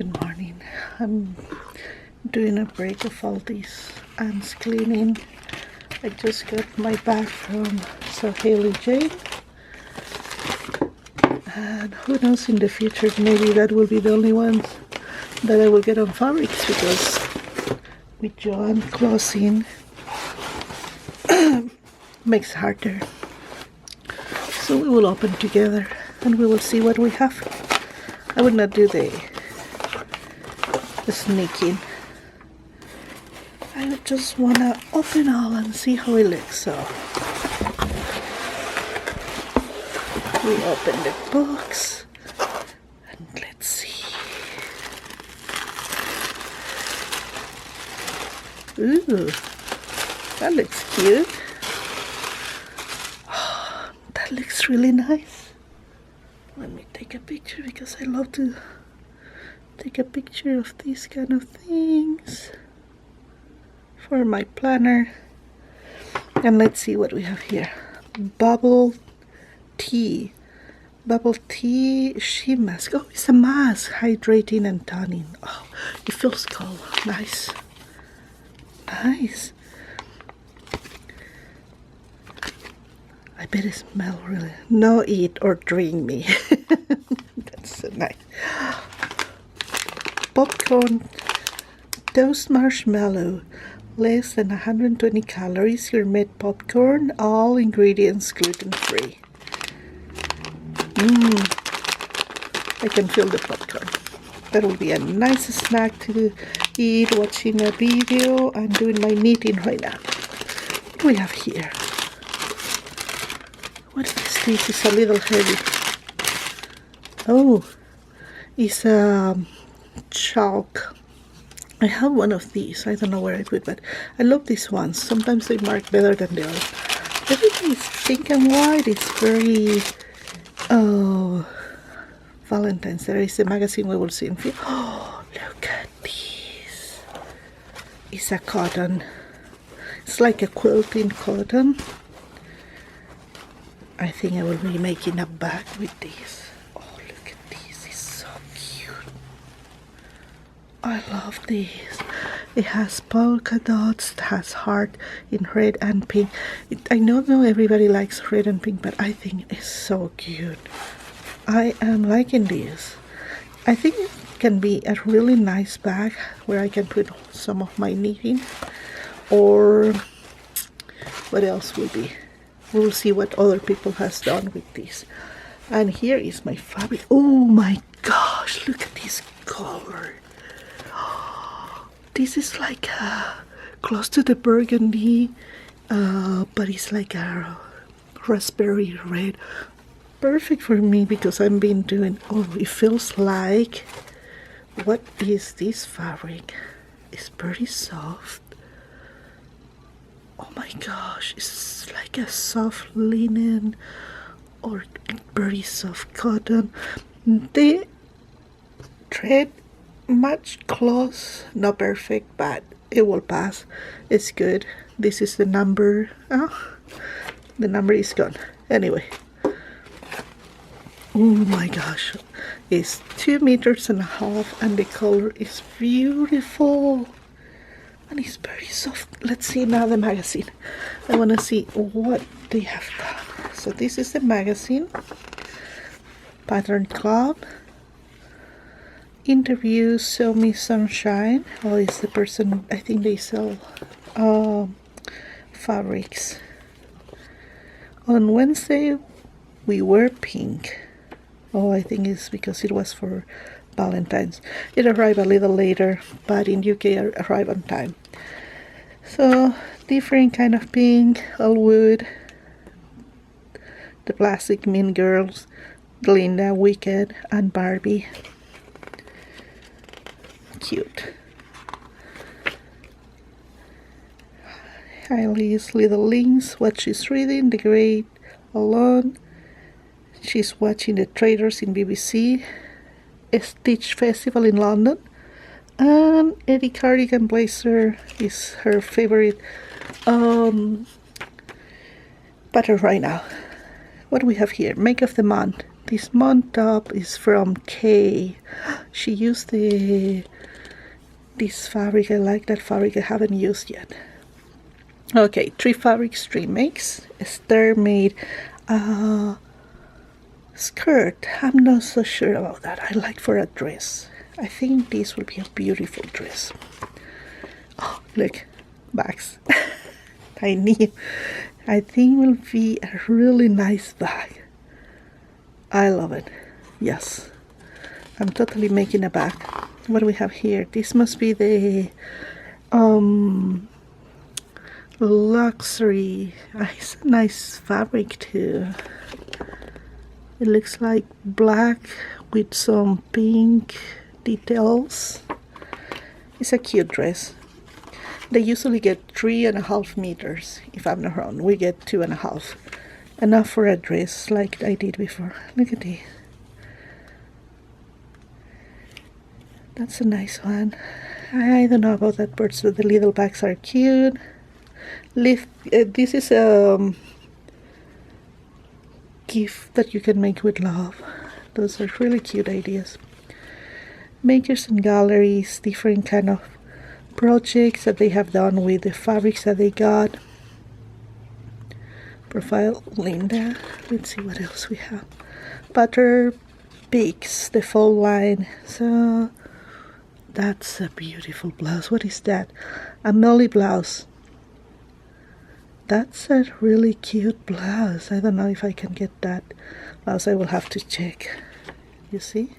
Good morning. I'm doing a break of all these ants cleaning. I just got my bag from Sewhaley Jane, and who knows, in the future maybe that will be the only ones that I will get on fabrics, because with Joanne closing makes it harder. So we will open together and we will see what we have. I would not do the sneaking. I just want to open all and see how it looks. So we open the box and let's see. Ooh, that looks cute. Oh, that looks really nice. Let me take a picture because I love to take a picture of these kind of things for my planner. And let's see what we have here. Bubble tea sheet mask. Oh, it's a mask, hydrating and toning. Oh, it feels cold. Nice. I bet it smells really. No eat or drink me. That's so nice. Popcorn toast marshmallow, less than 120 calories. Gourmet popcorn, all ingredients gluten-free. I can feel the popcorn. That will be a nice snack to eat watching a video and doing my knitting right now. What do we have here? What is this? It's a little heavy. Oh, it's a chalk. I have one of these. I don't know where I put, but I love these ones. Sometimes they mark better than the others. Everything is pink and white. It's very Valentines. There is a magazine we will see in few. Oh, look at this. It's a cotton. It's like a quilting cotton. I think I will be making a bag with this. Oh, look at this. It's so cute. I love this. It has polka dots, it has heart in red and pink. I know not everybody likes red and pink, but I think it's so cute. I am liking this. I think it can be a really nice bag where I can put some of my knitting, or what else will be. We'll see what other people has done with this. And here is my fabric. Oh my gosh, look at this color. This is like close to the burgundy, but it's like a raspberry red. Perfect for me because I've been doing, oh, it feels like, what is this fabric? It's very soft. Oh my gosh, it's like a soft linen or very soft cotton. The thread much close, not perfect, but it will pass. It's good. This is the number. Oh, the number is gone. Anyway. Oh my gosh. It's 2.5 meters and the color is beautiful. And it's very soft. Let's see now the magazine. I want to see what they have done. So this is the magazine. Pattern Club. Interview, Sell Me Sunshine. Oh, it's the person, I think they sell fabrics. On Wednesday we wear pink. Oh, I think it's because it was for Valentines. It arrived a little later, but in UK it arrived on time. So different kind of pink, all wood. The Plastic Mean Girls, Glinda, Wicked, and Barbie. Cute. Hailey's Little Links, what she's reading, The Great Alone. She's watching The Traders in BBC. A Stitch Festival in London. And Eddie Cardigan Blazer is her favorite pattern right now. What do we have here? Make of the month. This month top is from Kay. she used this fabric. I like that fabric. I haven't used yet. Okay, 3 fabrics, 3 makes. Esther made a skirt. I'm not so sure about that. I like for a dress. I think this will be a beautiful dress. Oh, look, bags. I knew. I think will be a really nice bag. I love it. Yes, I'm totally making a bag. What do we have here? This must be the luxury. It's a nice fabric too. It looks like black with some pink details. It's a cute dress. They usually get 3.5 meters, if I'm not wrong. We get 2.5. Enough for a dress like I did before. Look at this. That's a nice one. I don't know about that bird, so the little bags are cute. This is a gift that you can make with love. Those are really cute ideas. Makers and galleries, different kind of projects that they have done with the fabrics that they got. Profile Linda. Let's see what else we have. Butter Pigs, the fall line. So that's a beautiful blouse. What is that? A Melly blouse. That's a really cute blouse. I don't know if I can get that blouse. I will have to check. You see?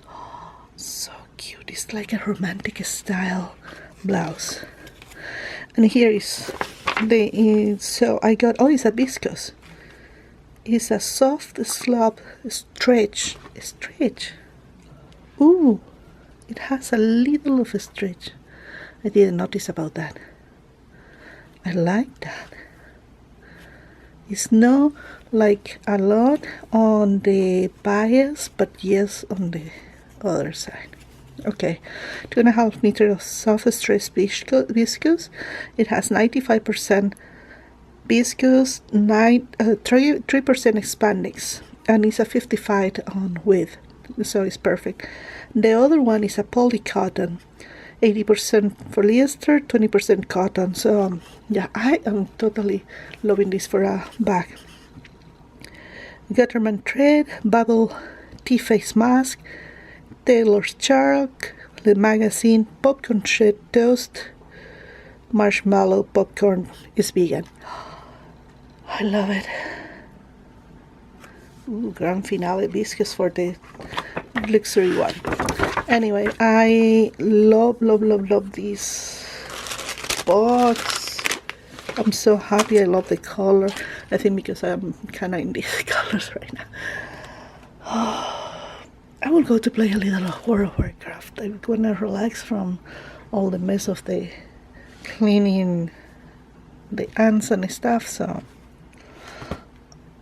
Oh, so cute. It's like a romantic style blouse. And here is so I got, oh, it's a viscose. It's a soft slop stretch. Ooh, it has a little of a stretch. I didn't notice about that. I like that. It's not like a lot on the bias, but yes on the other side. Okay, 2.5 meters of soft stretch viscose. It has 95% viscose, 3% spandex, and it's a 55 on width, so it's perfect. The other one is a poly cotton, 80% polyester, 20% cotton. So yeah, I am totally loving this for a bag. Gutterman thread, bubble tea face mask, Taylor's chalk, the magazine, popcorn shred toast, marshmallow popcorn is vegan. I love it. Ooh, grand finale viscose for the luxury one. Anyway, I love this box. I'm so happy. I love the color. I think because I'm kind of in these colors right now. I will go to play a little World of Warcraft. I'm gonna relax from all the mess of the cleaning, the ants and stuff, so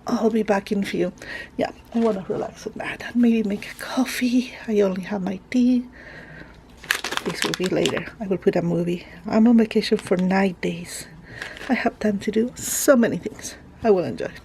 I'll be back in a few. Yeah, I want to relax on that. Maybe make a coffee. I only have my tea. This will be later. I will put a movie. I'm on vacation for 9 days. I have time to do so many things. I will enjoy it.